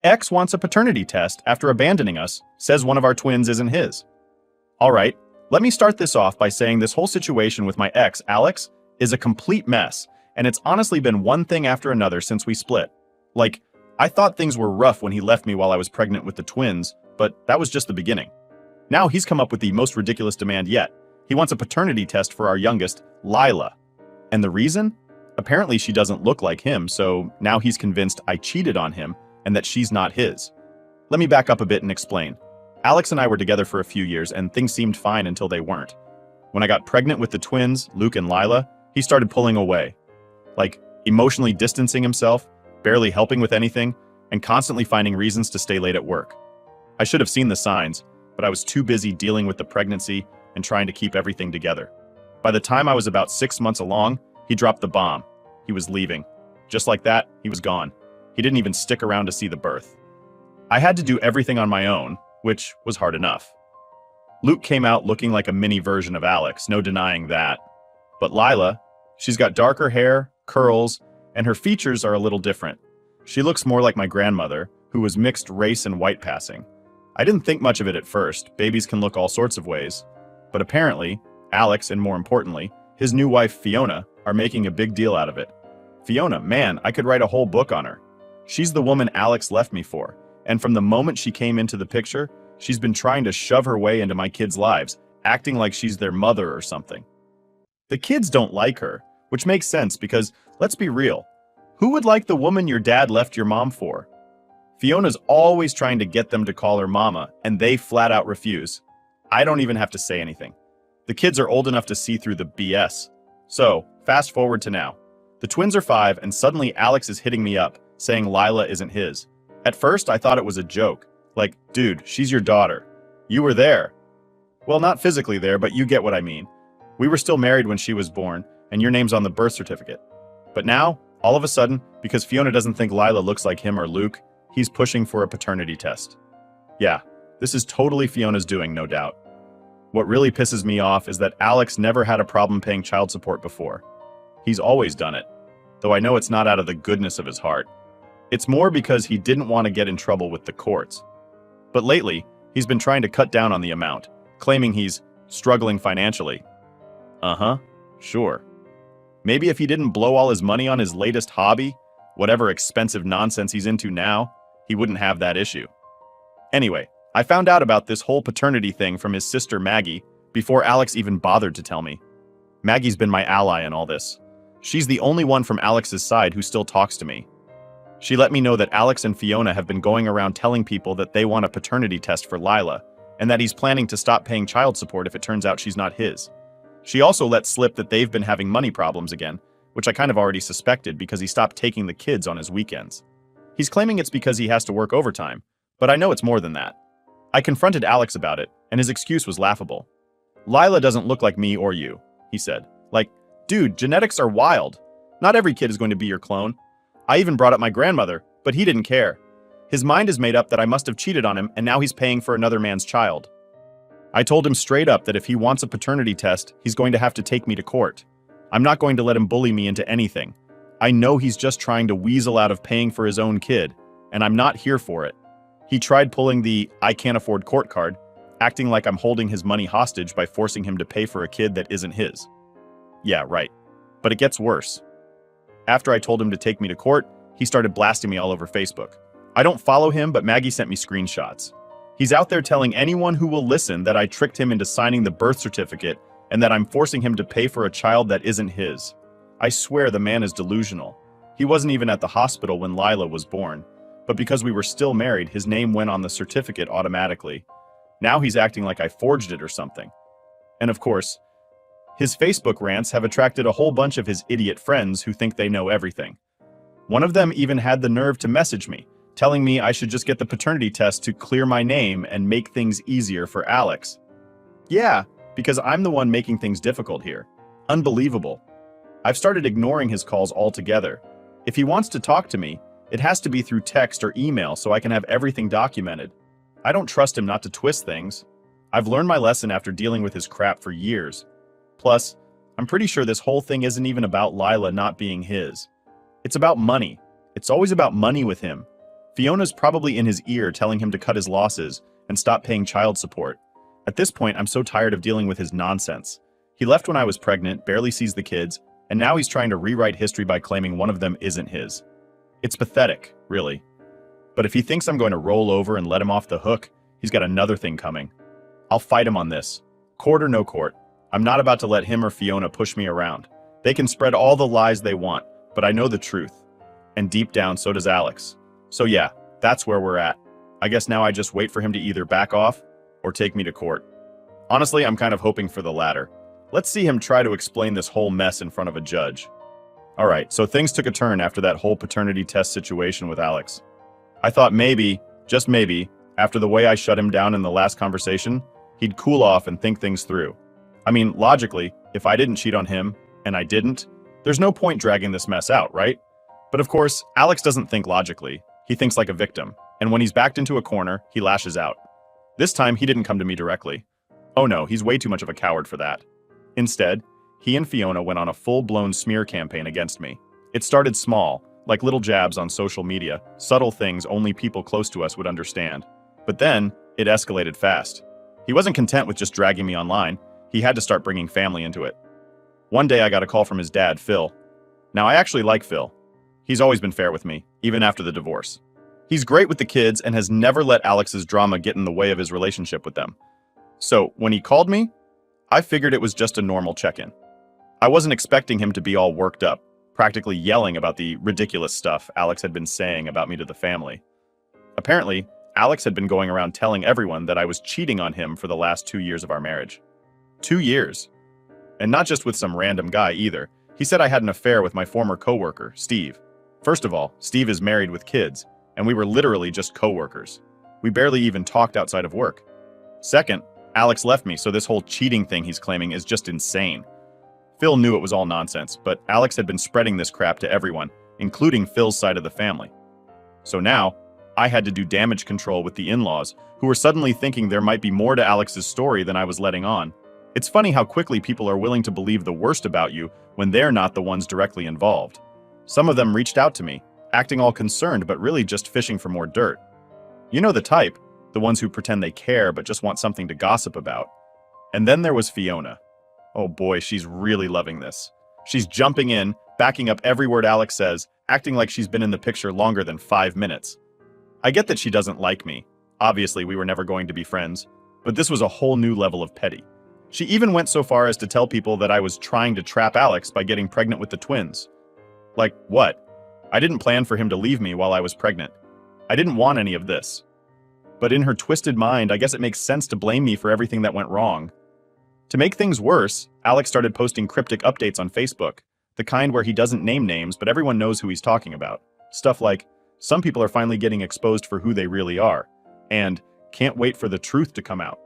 X wants a paternity test after abandoning us, says one of our twins isn't his. All right, let me start this off by saying this whole situation with my ex, Alex, is a complete mess, and it's honestly been one thing after another since we split. Like, I thought things were rough when he left me while I was pregnant with the twins, but that was just the beginning. Now he's come up with the most ridiculous demand yet. He wants a paternity test for our youngest, Lila. And the reason? Apparently she doesn't look like him, so now he's convinced I cheated on him and that she's not his. Let me back up a bit and explain. Alex and I were together for a few years and things seemed fine until they weren't. When I got pregnant with the twins, Luke and Lila, he started pulling away. Like, emotionally distancing himself, barely helping with anything, and constantly finding reasons to stay late at work. I should have seen the signs, but I was too busy dealing with the pregnancy and trying to keep everything together. By the time I was about 6 months along, he dropped the bomb. He was leaving. Just like that, he was gone. He didn't even stick around to see the birth. I had to do everything on my own, which was hard enough. Luke came out looking like a mini version of Alex, no denying that. But Lila, she's got darker hair, curls, and her features are a little different. She looks more like my grandmother, who was mixed race and white passing. I didn't think much of it at first. Babies can look all sorts of ways. But apparently, Alex, and more importantly, his new wife Fiona, are making a big deal out of it. Fiona, man, I could write a whole book on her. She's the woman Alex left me for, and from the moment she came into the picture, she's been trying to shove her way into my kids' lives, acting like she's their mother or something. The kids don't like her, which makes sense because, let's be real, who would like the woman your dad left your mom for? Fiona's always trying to get them to call her mama, and they flat out refuse. I don't even have to say anything. The kids are old enough to see through the BS. So, fast forward to now. The twins are 5, and suddenly Alex is hitting me up, saying Lila isn't his. At first, I thought it was a joke. Like, dude, she's your daughter. You were there. Well, not physically there, but you get what I mean. We were still married when she was born, and your name's on the birth certificate. But now, all of a sudden, because Fiona doesn't think Lila looks like him or Luke, he's pushing for a paternity test. Yeah, this is totally Fiona's doing, no doubt. What really pisses me off is that Alex never had a problem paying child support before. He's always done it, though I know it's not out of the goodness of his heart. It's more because he didn't want to get in trouble with the courts. But lately, he's been trying to cut down on the amount, claiming he's struggling financially. Uh-huh, sure. Maybe if he didn't blow all his money on his latest hobby, whatever expensive nonsense he's into now, he wouldn't have that issue. Anyway, I found out about this whole paternity thing from his sister Maggie before Alex even bothered to tell me. Maggie's been my ally in all this. She's the only one from Alex's side who still talks to me. She let me know that Alex and Fiona have been going around telling people that they want a paternity test for Lila, and that he's planning to stop paying child support if it turns out she's not his. She also let slip that they've been having money problems again, which I kind of already suspected because he stopped taking the kids on his weekends. He's claiming it's because he has to work overtime, but I know it's more than that. I confronted Alex about it, and his excuse was laughable. Lila doesn't look like me or you, he said. Like, dude, genetics are wild. Not every kid is going to be your clone. I even brought up my grandmother, but he didn't care. His mind is made up that I must have cheated on him, and now he's paying for another man's child. I told him straight up that if he wants a paternity test, he's going to have to take me to court. I'm not going to let him bully me into anything. I know he's just trying to weasel out of paying for his own kid, and I'm not here for it. He tried pulling the I can't afford court card, acting like I'm holding his money hostage by forcing him to pay for a kid that isn't his. Yeah, right. But it gets worse. After I told him to take me to court, he started blasting me all over Facebook. I don't follow him, but Maggie sent me screenshots. He's out there telling anyone who will listen that I tricked him into signing the birth certificate and that I'm forcing him to pay for a child that isn't his. I swear the man is delusional. He wasn't even at the hospital when Lila was born, but because we were still married, his name went on the certificate automatically. Now he's acting like I forged it or something. And of course, his Facebook rants have attracted a whole bunch of his idiot friends who think they know everything. One of them even had the nerve to message me, telling me I should just get the paternity test to clear my name and make things easier for Alex. Yeah, because I'm the one making things difficult here. Unbelievable. I've started ignoring his calls altogether. If he wants to talk to me, it has to be through text or email so I can have everything documented. I don't trust him not to twist things. I've learned my lesson after dealing with his crap for years. Plus, I'm pretty sure this whole thing isn't even about Lila not being his. It's about money. It's always about money with him. Fiona's probably in his ear telling him to cut his losses and stop paying child support. At this point, I'm so tired of dealing with his nonsense. He left when I was pregnant, barely sees the kids, and now he's trying to rewrite history by claiming one of them isn't his. It's pathetic, really. But if he thinks I'm going to roll over and let him off the hook, he's got another thing coming. I'll fight him on this. Court or no court. I'm not about to let him or Fiona push me around. They can spread all the lies they want, but I know the truth. And deep down, so does Alex. So yeah, that's where we're at. I guess now I just wait for him to either back off or take me to court. Honestly, I'm kind of hoping for the latter. Let's see him try to explain this whole mess in front of a judge. Alright, so things took a turn after that whole paternity test situation with Alex. I thought maybe, just maybe, after the way I shut him down in the last conversation, he'd cool off and think things through. I mean, logically, if I didn't cheat on him, and I didn't, there's no point dragging this mess out, right? But of course, Alex doesn't think logically. He thinks like a victim, and when he's backed into a corner, he lashes out. This time, he didn't come to me directly. Oh no, he's way too much of a coward for that. Instead, he and Fiona went on a full-blown smear campaign against me. It started small, like little jabs on social media, subtle things only people close to us would understand. But then, it escalated fast. He wasn't content with just dragging me online. He had to start bringing family into it. One day I got a call from his dad, Phil. Now, I actually like Phil. He's always been fair with me, even after the divorce. He's great with the kids and has never let Alex's drama get in the way of his relationship with them. So, when he called me, I figured it was just a normal check-in. I wasn't expecting him to be all worked up, practically yelling about the ridiculous stuff Alex had been saying about me to the family. Apparently, Alex had been going around telling everyone that I was cheating on him for the last 2 years of our marriage. 2 years. And not just with some random guy either. He said I had an affair with my former coworker, Steve. First of all, Steve is married with kids, and we were literally just coworkers. We barely even talked outside of work. Second, Alex left me, so this whole cheating thing he's claiming is just insane. Phil knew it was all nonsense, but Alex had been spreading this crap to everyone, including Phil's side of the family. So now, I had to do damage control with the in-laws, who were suddenly thinking there might be more to Alex's story than I was letting on. It's funny how quickly people are willing to believe the worst about you when they're not the ones directly involved. Some of them reached out to me, acting all concerned but really just fishing for more dirt. You know the type, the ones who pretend they care but just want something to gossip about. And then there was Fiona. Oh boy, she's really loving this. She's jumping in, backing up every word Alex says, acting like she's been in the picture longer than 5 minutes. I get that she doesn't like me. Obviously, we were never going to be friends. But this was a whole new level of petty. She even went so far as to tell people that I was trying to trap Alex by getting pregnant with the twins. Like, what? I didn't plan for him to leave me while I was pregnant. I didn't want any of this. But in her twisted mind, I guess it makes sense to blame me for everything that went wrong. To make things worse, Alex started posting cryptic updates on Facebook, the kind where he doesn't name names, but everyone knows who he's talking about. Stuff like, some people are finally getting exposed for who they really are, and can't wait for the truth to come out.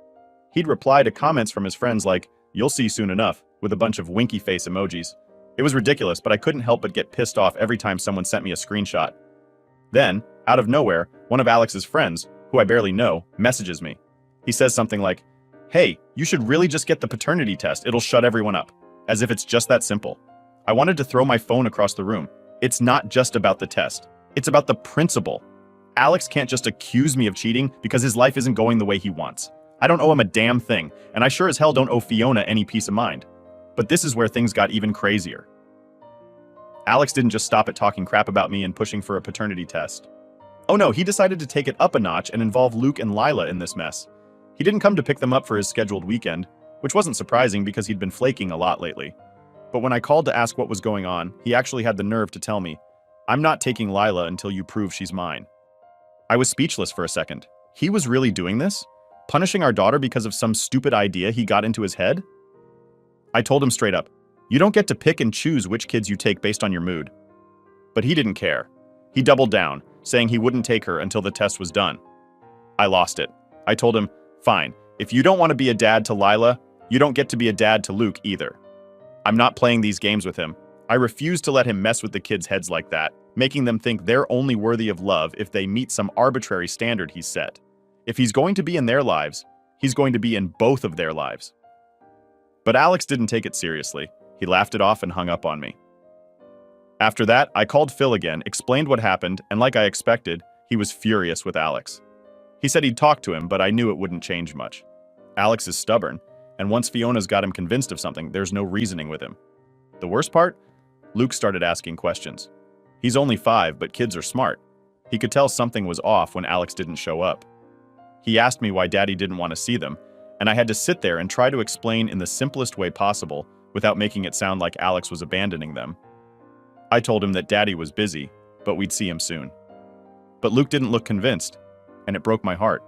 He'd reply to comments from his friends like, "You'll see soon enough," with a bunch of winky face emojis. It was ridiculous, but I couldn't help but get pissed off every time someone sent me a screenshot. Then, out of nowhere, one of Alex's friends, who I barely know, messages me. He says something like, "Hey, you should really just get the paternity test, it'll shut everyone up." As if it's just that simple. I wanted to throw my phone across the room. It's not just about the test. It's about the principle. Alex can't just accuse me of cheating because his life isn't going the way he wants. I don't owe him a damn thing, and I sure as hell don't owe Fiona any peace of mind. But this is where things got even crazier. Alex didn't just stop at talking crap about me and pushing for a paternity test. Oh no, he decided to take it up a notch and involve Luke and Lila in this mess. He didn't come to pick them up for his scheduled weekend, which wasn't surprising because he'd been flaking a lot lately. But when I called to ask what was going on, he actually had the nerve to tell me, "I'm not taking Lila until you prove she's mine." I was speechless for a second. He was really doing this? Punishing our daughter because of some stupid idea he got into his head? I told him straight up, "You don't get to pick and choose which kids you take based on your mood." But he didn't care. He doubled down, saying he wouldn't take her until the test was done. I lost it. I told him, "Fine, if you don't want to be a dad to Lila, you don't get to be a dad to Luke either." I'm not playing these games with him. I refuse to let him mess with the kids' heads like that, making them think they're only worthy of love if they meet some arbitrary standard he's set. If he's going to be in their lives, he's going to be in both of their lives. But Alex didn't take it seriously. He laughed it off and hung up on me. After that, I called Phil again, explained what happened, and like I expected, he He was furious with Alex. He said he'd talk to him, but I knew it wouldn't change much. Alex is stubborn, and once Fiona's got him convinced of something, there's no reasoning with him. The worst part? Luke started asking questions. He's only 5, but kids are smart. He could tell something was off when Alex didn't show up. He asked me why Daddy didn't want to see them, and I had to sit there and try to explain in the simplest way possible without making it sound like Alex was abandoning them. I told him that Daddy was busy, but we'd see him soon. But Luke didn't look convinced, and it broke my heart.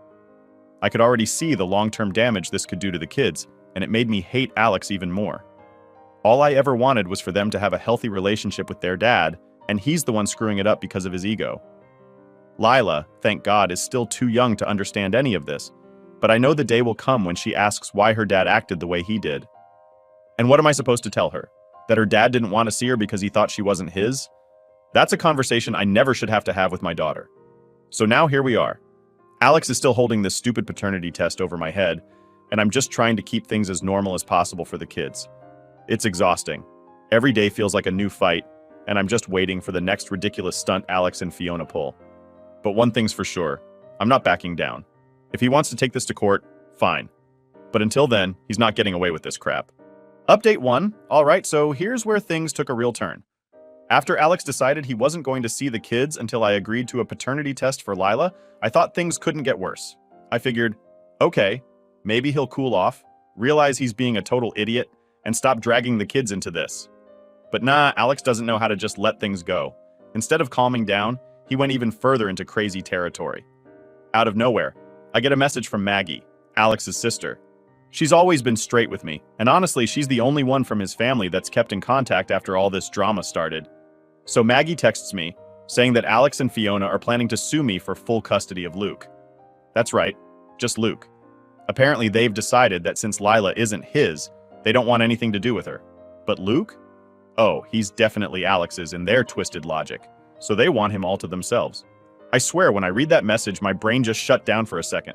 I could already see the long-term damage this could do to the kids, and it made me hate Alex even more. All I ever wanted was for them to have a healthy relationship with their dad, and he's the one screwing it up because of his ego. Lila, thank God, is still too young to understand any of this, but I know the day will come when she asks why her dad acted the way he did. And what am I supposed to tell her? That her dad didn't want to see her because he thought she wasn't his? That's a conversation I never should have to have with my daughter. So now here we are. Alex is still holding this stupid paternity test over my head, and I'm just trying to keep things as normal as possible for the kids. It's exhausting. Every day feels like a new fight, and I'm just waiting for the next ridiculous stunt Alex and Fiona pull. But one thing's for sure, I'm not backing down. If he wants to take this to court, fine. But until then, he's not getting away with this crap. Update 1. Alright, so here's where things took a real turn. After Alex decided he wasn't going to see the kids until I agreed to a paternity test for Lila, I thought things couldn't get worse. I figured, okay, maybe he'll cool off, realize he's being a total idiot, and stop dragging the kids into this. But nah, Alex doesn't know how to just let things go. Instead of calming down, he went even further into crazy territory. Out of nowhere, I get a message from Maggie, Alex's sister. She's always been straight with me, and honestly, she's the only one from his family that's kept in contact after all this drama started. So Maggie texts me, saying that Alex and Fiona are planning to sue me for full custody of Luke. That's right, just Luke. Apparently they've decided that since Lila isn't his, they don't want anything to do with her. But Luke? Oh, he's definitely Alex's in their twisted logic. So they want him all to themselves. I swear, when I read that message, my brain just shut down for a second.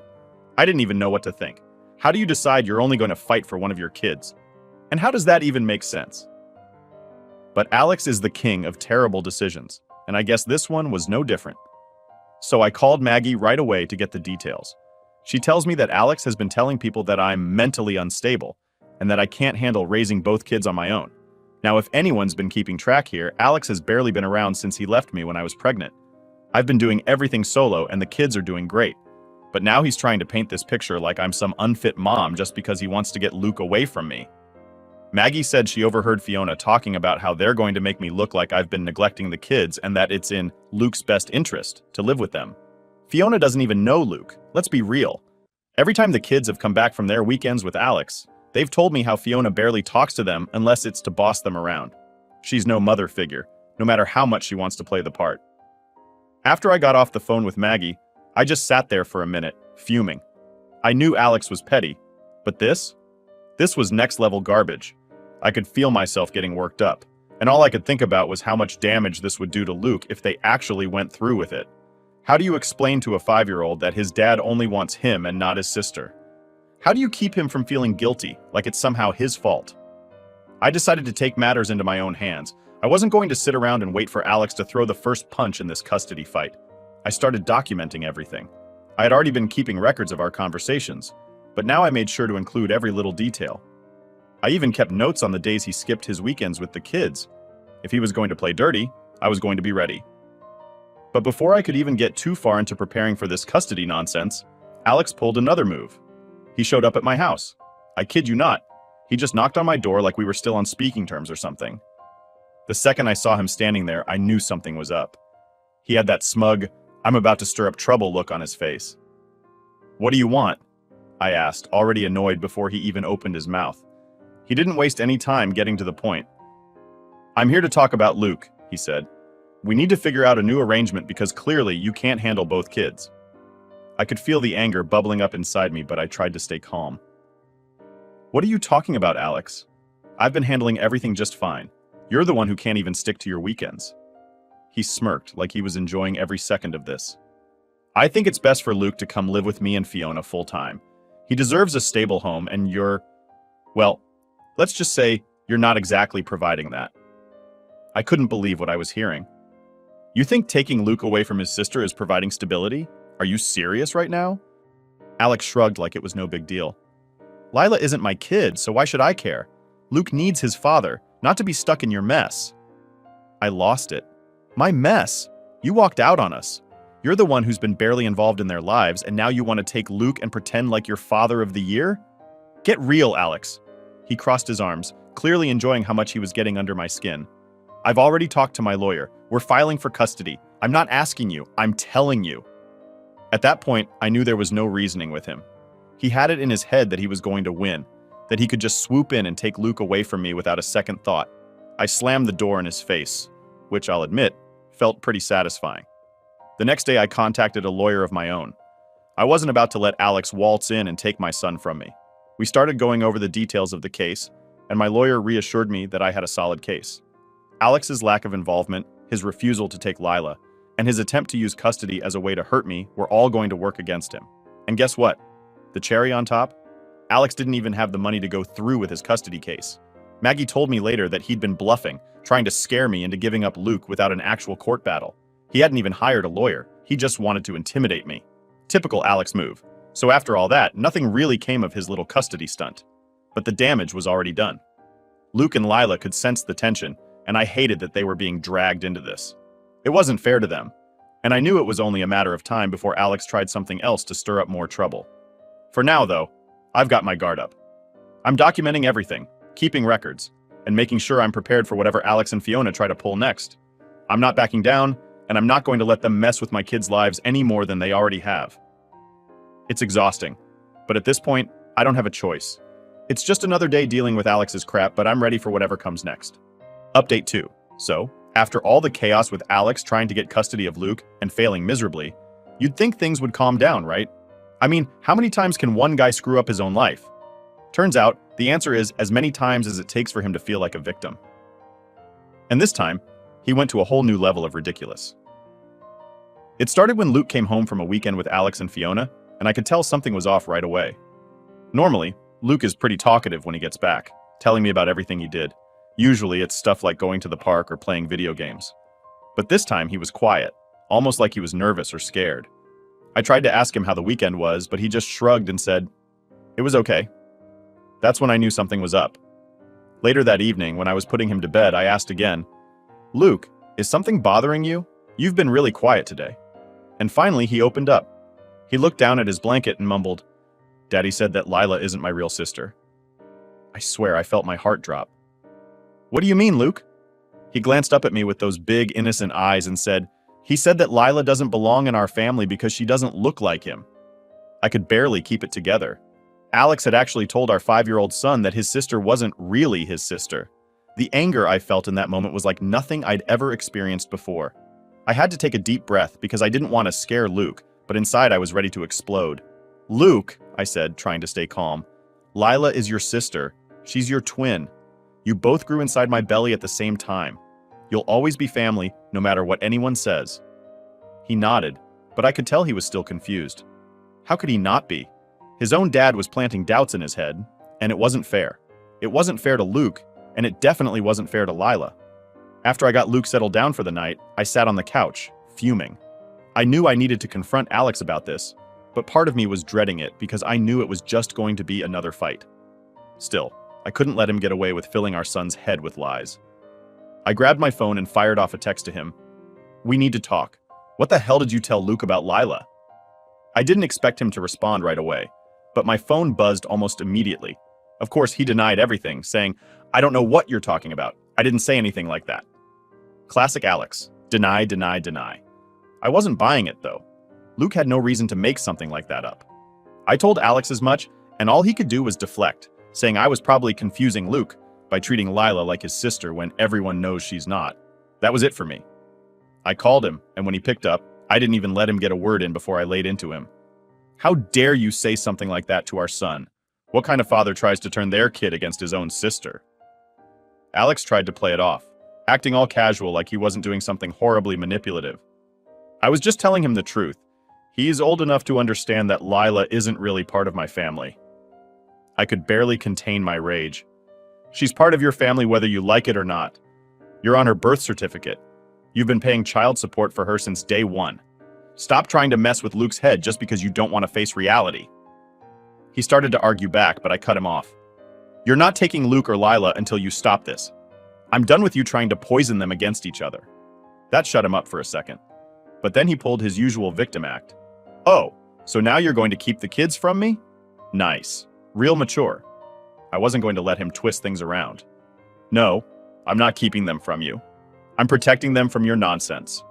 I didn't even know what to think. How do you decide you're only going to fight for one of your kids? And how does that even make sense? But Alex is the king of terrible decisions, and I guess this one was no different. So I called Maggie right away to get the details. She tells me that Alex has been telling people that I'm mentally unstable, and that I can't handle raising both kids on my own. Now, if anyone's been keeping track here, Alex has barely been around since he left me when I was pregnant. I've been doing everything solo, and the kids are doing great. But now he's trying to paint this picture like I'm some unfit mom just because he wants to get Luke away from me. Maggie said she overheard Fiona talking about how they're going to make me look like I've been neglecting the kids and that it's in Luke's best interest to live with them. Fiona doesn't even know Luke. Let's be real. Every time the kids have come back from their weekends with Alex, they've told me how Fiona barely talks to them unless it's to boss them around. She's no mother figure, no matter how much she wants to play the part. After I got off the phone with Maggie, I just sat there for a minute, fuming. I knew Alex was petty, but this was next-level garbage. I could feel myself getting worked up, and all I could think about was how much damage this would do to Luke if they actually went through with it. How do you explain to a 5-year-old that his dad only wants him and not his sister? How do you keep him from feeling guilty, like it's somehow his fault? I decided to take matters into my own hands. I wasn't going to sit around and wait for Alex to throw the first punch in this custody fight. I started documenting everything. I had already been keeping records of our conversations, but now I made sure to include every little detail. I even kept notes on the days he skipped his weekends with the kids. If he was going to play dirty, I was going to be ready. But before I could even get too far into preparing for this custody nonsense, Alex pulled another move. He showed up at my house. I kid you not. He just knocked on my door like we were still on speaking terms or something. The second I saw him standing there, I knew something was up. He had that smug, I'm about to stir up trouble look on his face. What do you want? I asked, already annoyed before he even opened his mouth. He didn't waste any time getting to the point. I'm here to talk about Luke, he said. We need to figure out a new arrangement because clearly you can't handle both kids. I could feel the anger bubbling up inside me, but I tried to stay calm. What are you talking about, Alex? I've been handling everything just fine. You're the one who can't even stick to your weekends. He smirked like he was enjoying every second of this. I think it's best for Luke to come live with me and Fiona full time. He deserves a stable home and well, let's just say you're not exactly providing that. I couldn't believe what I was hearing. You think taking Luke away from his sister is providing stability? Are you serious right now? Alex shrugged like it was no big deal. Lila isn't my kid, so why should I care? Luke needs his father, not to be stuck in your mess. I lost it. My mess? You walked out on us. You're the one who's been barely involved in their lives, and now you want to take Luke and pretend like you're father of the year? Get real, Alex. He crossed his arms, clearly enjoying how much he was getting under my skin. I've already talked to my lawyer. We're filing for custody. I'm not asking you, I'm telling you. At that point, I knew there was no reasoning with him. He had it in his head that he was going to win, that he could just swoop in and take Luke away from me without a second thought. I slammed the door in his face, which I'll admit, felt pretty satisfying. The next day I contacted a lawyer of my own. I wasn't about to let Alex waltz in and take my son from me. We started going over the details of the case, and my lawyer reassured me that I had a solid case. Alex's lack of involvement, his refusal to take Lila, and his attempt to use custody as a way to hurt me were all going to work against him. And guess what? The cherry on top? Alex didn't even have the money to go through with his custody case. Maggie told me later that he'd been bluffing, trying to scare me into giving up Luke without an actual court battle. He hadn't even hired a lawyer. He just wanted to intimidate me. Typical Alex move. So after all that, nothing really came of his little custody stunt. But the damage was already done. Luke and Lila could sense the tension, and I hated that they were being dragged into this. It wasn't fair to them, and I knew it was only a matter of time before Alex tried something else to stir up more trouble. For now, though, I've got my guard up. I'm documenting everything, keeping records, and making sure I'm prepared for whatever Alex and Fiona try to pull next. I'm not backing down, and I'm not going to let them mess with my kids' lives any more than they already have. It's exhausting, but at this point, I don't have a choice. It's just another day dealing with Alex's crap, but I'm ready for whatever comes next. Update 2. So, after all the chaos with Alex trying to get custody of Luke and failing miserably, you'd think things would calm down, right? I mean, how many times can one guy screw up his own life? Turns out, the answer is as many times as it takes for him to feel like a victim. And this time, he went to a whole new level of ridiculous. It started when Luke came home from a weekend with Alex and Fiona, and I could tell something was off right away. Normally, Luke is pretty talkative when he gets back, telling me about everything he did. Usually it's stuff like going to the park or playing video games. But this time he was quiet, almost like he was nervous or scared. I tried to ask him how the weekend was, but he just shrugged and said, "It was okay." That's when I knew something was up. Later that evening, when I was putting him to bed, I asked again, "Luke, is something bothering you? You've been really quiet today." And finally he opened up. He looked down at his blanket and mumbled, "Daddy said that Lila isn't my real sister." I swear I felt my heart drop. "What do you mean, Luke?" He glanced up at me with those big, innocent eyes and said, "He said that Lila doesn't belong in our family because she doesn't look like him." I could barely keep it together. Alex had actually told our 5-year-old son that his sister wasn't really his sister. The anger I felt in that moment was like nothing I'd ever experienced before. I had to take a deep breath because I didn't want to scare Luke, but inside I was ready to explode. "Luke," I said, trying to stay calm, "Lila is your sister. She's your twin. You both grew inside my belly at the same time. You'll always be family, no matter what anyone says." He nodded, but I could tell he was still confused. How could he not be? His own dad was planting doubts in his head, and it wasn't fair. It wasn't fair to Luke, and it definitely wasn't fair to Lila. After I got Luke settled down for the night, I sat on the couch, fuming. I knew I needed to confront Alex about this, but part of me was dreading it because I knew it was just going to be another fight. Still, I couldn't let him get away with filling our son's head with lies. I grabbed my phone and fired off a text to him. "We need to talk. What the hell did you tell Luke about Lila?" I didn't expect him to respond right away, but my phone buzzed almost immediately. Of course, he denied everything, saying, "I don't know what you're talking about. I didn't say anything like that." Classic Alex. Deny, deny, deny. I wasn't buying it, though. Luke had no reason to make something like that up. I told Alex as much, and all he could do was deflect, saying I was probably confusing Luke by treating Lila like his sister when everyone knows she's not. That was it for me. I called him, and when he picked up, I didn't even let him get a word in before I laid into him. "How dare you say something like that to our son? What kind of father tries to turn their kid against his own sister?" Alex tried to play it off, acting all casual like he wasn't doing something horribly manipulative. I was just telling him the truth. He's old enough to understand that Lila isn't really part of my family. I could barely contain my rage. "She's part of your family whether you like it or not. You're on her birth certificate. You've been paying child support for her since day one. Stop trying to mess with Luke's head just because you don't want to face reality. He started to argue back, but I cut him off. You're not taking Luke or Lila until you stop this. I'm done with you trying to poison them against each other. That shut him up for a second. But then he pulled his usual victim act. Oh, so now you're going to keep the kids from me? Nice. Real mature. I wasn't going to let him twist things around. No, I'm not keeping them from you. I'm protecting them from your nonsense.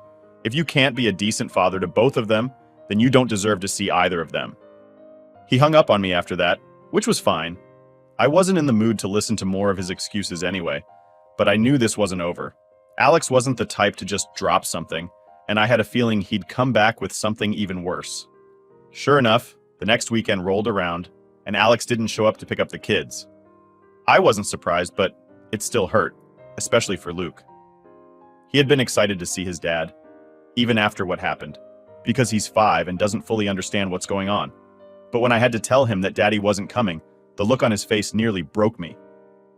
If you can't be a decent father to both of them, then you don't deserve to see either of them. He hung up on me after that, which was fine. I wasn't in the mood to listen to more of his excuses anyway, but I knew this wasn't over. Alex wasn't the type to just drop something, and I had a feeling he'd come back with something even worse. Sure enough, the next weekend rolled around, and Alex didn't show up to pick up the kids. I wasn't surprised, but it still hurt, especially for Luke. He had been excited to see his dad, even after what happened, because he's 5 and doesn't fully understand what's going on. But when I had to tell him that Daddy wasn't coming, the look on his face nearly broke me.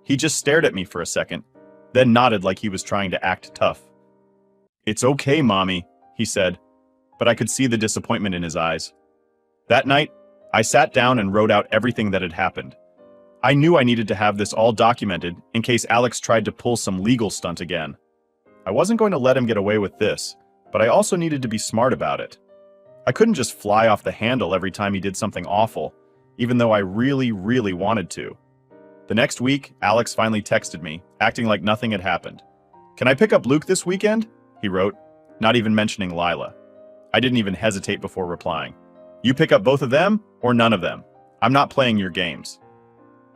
He just stared at me for a second, then nodded like he was trying to act tough. "It's okay, Mommy," he said, but I could see the disappointment in his eyes. That night, I sat down and wrote out everything that had happened. I knew I needed to have this all documented in case Alex tried to pull some legal stunt again. I wasn't going to let him get away with this, but I also needed to be smart about it. I couldn't just fly off the handle every time he did something awful, even though I really, really wanted to. The next week, Alex finally texted me, acting like nothing had happened. "Can I pick up Luke this weekend?" he wrote, not even mentioning Lila. I didn't even hesitate before replying. "You pick up both of them, or none of them. I'm not playing your games."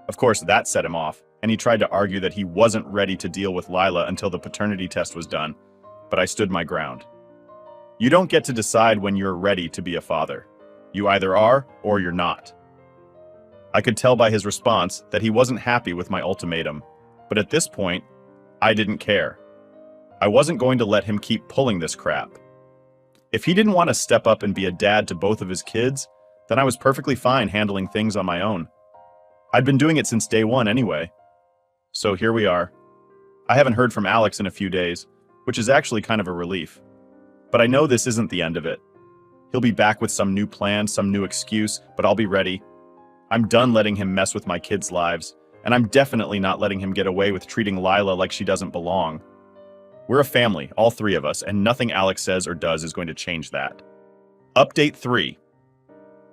Of course, that set him off, and he tried to argue that he wasn't ready to deal with Lila until the paternity test was done, but I stood my ground. You don't get to decide when you're ready to be a father. You either are, or you're not. I could tell by his response that he wasn't happy with my ultimatum, but at this point, I didn't care. I wasn't going to let him keep pulling this crap. If he didn't want to step up and be a dad to both of his kids, then I was perfectly fine handling things on my own. I'd been doing it since day one anyway. So here we are. I haven't heard from Alex in a few days, which is actually kind of a relief. But I know this isn't the end of it. He'll be back with some new plan, some new excuse, but I'll be ready. I'm done letting him mess with my kids' lives, and I'm definitely not letting him get away with treating Lila like she doesn't belong. We're a family, all 3 of us, and nothing Alex says or does is going to change that. Update 3.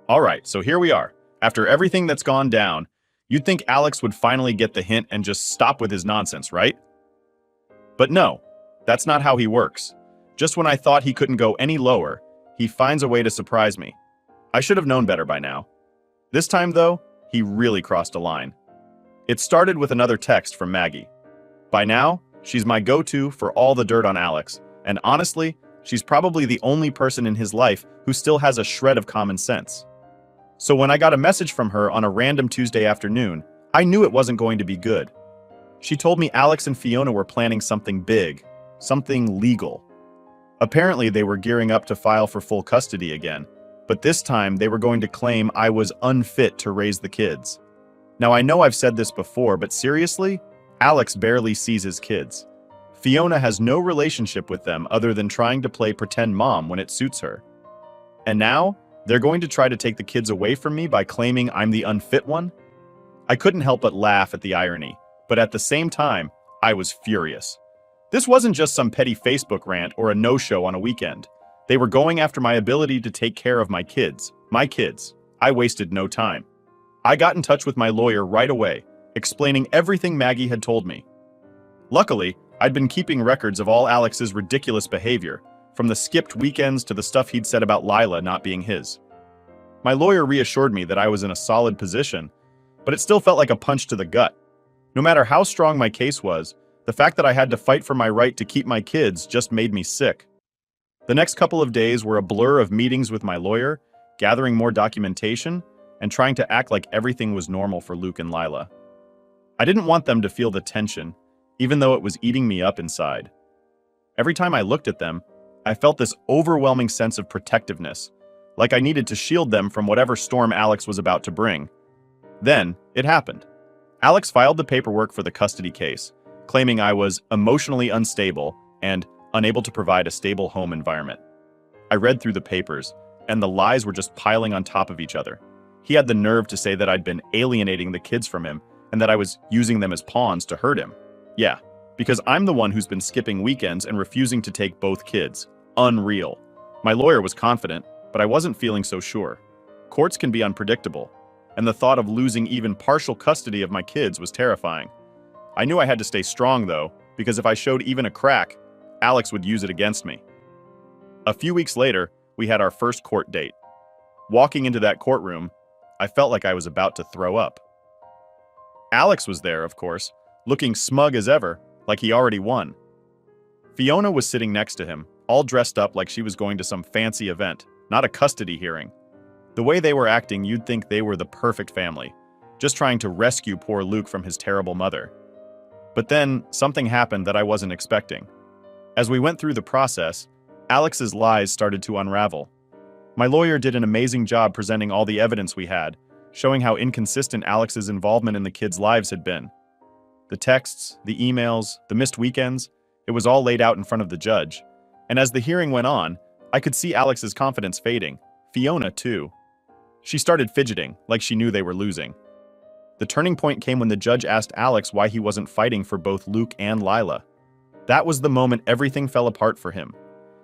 Alright, so here we are. After everything that's gone down, you'd think Alex would finally get the hint and just stop with his nonsense, right? But no, that's not how he works. Just when I thought he couldn't go any lower, he finds a way to surprise me. I should have known better by now. This time, though, he really crossed a line. It started with another text from Maggie. By now, she's my go-to for all the dirt on Alex, and honestly, she's probably the only person in his life who still has a shred of common sense. So when I got a message from her on a random Tuesday afternoon, I knew it wasn't going to be good. She told me Alex and Fiona were planning something big, something legal. Apparently, they were gearing up to file for full custody again, but this time they were going to claim I was unfit to raise the kids. Now, I know I've said this before, but seriously, Alex barely sees his kids. Fiona has no relationship with them other than trying to play pretend mom when it suits her. And now, they're going to try to take the kids away from me by claiming I'm the unfit one? I couldn't help but laugh at the irony, but at the same time, I was furious. This wasn't just some petty Facebook rant or a no-show on a weekend. They were going after my ability to take care of my kids. My kids. I wasted no time. I got in touch with my lawyer right away, explaining everything Maggie had told me. Luckily, I'd been keeping records of all Alex's ridiculous behavior, from the skipped weekends to the stuff he'd said about Lila not being his. My lawyer reassured me that I was in a solid position, but it still felt like a punch to the gut. No matter how strong my case was, the fact that I had to fight for my right to keep my kids just made me sick. The next couple of days were a blur of meetings with my lawyer, gathering more documentation, and trying to act like everything was normal for Luke and Lila. I didn't want them to feel the tension, even though it was eating me up inside. Every time I looked at them, I felt this overwhelming sense of protectiveness, like I needed to shield them from whatever storm Alex was about to bring. Then, it happened. Alex filed the paperwork for the custody case, claiming I was emotionally unstable and unable to provide a stable home environment. I read through the papers, and the lies were just piling on top of each other. He had the nerve to say that I'd been alienating the kids from him and that I was using them as pawns to hurt him. Yeah, because I'm the one who's been skipping weekends and refusing to take both kids. Unreal. My lawyer was confident, but I wasn't feeling so sure. Courts can be unpredictable, and the thought of losing even partial custody of my kids was terrifying. I knew I had to stay strong, though, because if I showed even a crack, Alex would use it against me. A few weeks later, we had our first court date. Walking into that courtroom, I felt like I was about to throw up. Alex was there, of course, looking smug as ever, like he already won. Fiona was sitting next to him, all dressed up like she was going to some fancy event, not a custody hearing. The way they were acting, you'd think they were the perfect family, just trying to rescue poor Luke from his terrible mother. But then, something happened that I wasn't expecting. As we went through the process, Alex's lies started to unravel. My lawyer did an amazing job presenting all the evidence we had, showing how inconsistent Alex's involvement in the kids' lives had been. The texts, the emails, the missed weekends, it was all laid out in front of the judge. And as the hearing went on, I could see Alex's confidence fading. Fiona, too. She started fidgeting, like she knew they were losing. The turning point came when the judge asked Alex why he wasn't fighting for both Luke and Lila. That was the moment everything fell apart for him.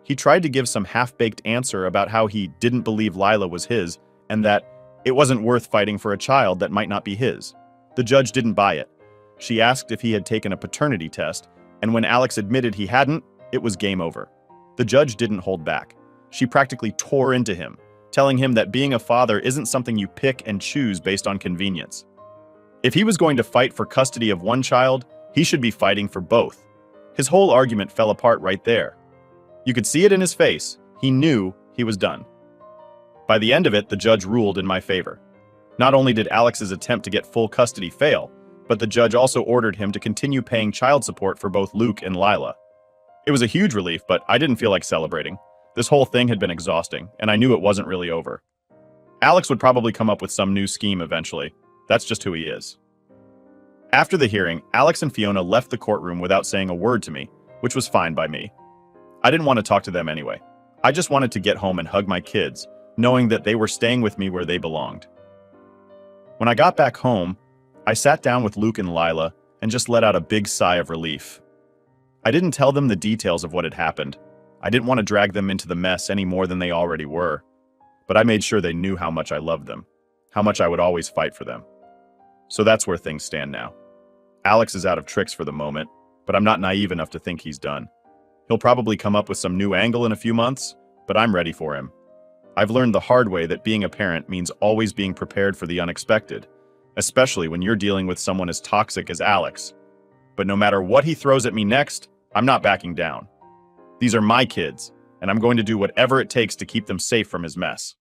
He tried to give some half-baked answer about how he didn't believe Lila was his, and that it wasn't worth fighting for a child that might not be his. The judge didn't buy it. She asked if he had taken a paternity test, and when Alex admitted he hadn't, it was game over. The judge didn't hold back. She practically tore into him, telling him that being a father isn't something you pick and choose based on convenience. If he was going to fight for custody of one child, he should be fighting for both. His whole argument fell apart right there. You could see it in his face. He knew he was done. By the end of it, the judge ruled in my favor. Not only did Alex's attempt to get full custody fail, but the judge also ordered him to continue paying child support for both Luke and Lila. It was a huge relief, but I didn't feel like celebrating. This whole thing had been exhausting, and I knew it wasn't really over. Alex would probably come up with some new scheme eventually. That's just who he is. After the hearing, Alex and Fiona left the courtroom without saying a word to me, which was fine by me. I didn't want to talk to them anyway. I just wanted to get home and hug my kids, knowing that they were staying with me where they belonged. When I got back home, I sat down with Luke and Lila and just let out a big sigh of relief. I didn't tell them the details of what had happened. I didn't want to drag them into the mess any more than they already were. But I made sure they knew how much I loved them, how much I would always fight for them. So that's where things stand now. Alex is out of tricks for the moment, but I'm not naive enough to think he's done. He'll probably come up with some new angle in a few months, but I'm ready for him. I've learned the hard way that being a parent means always being prepared for the unexpected, especially when you're dealing with someone as toxic as Alex. But no matter what he throws at me next, I'm not backing down. These are my kids, and I'm going to do whatever it takes to keep them safe from his mess.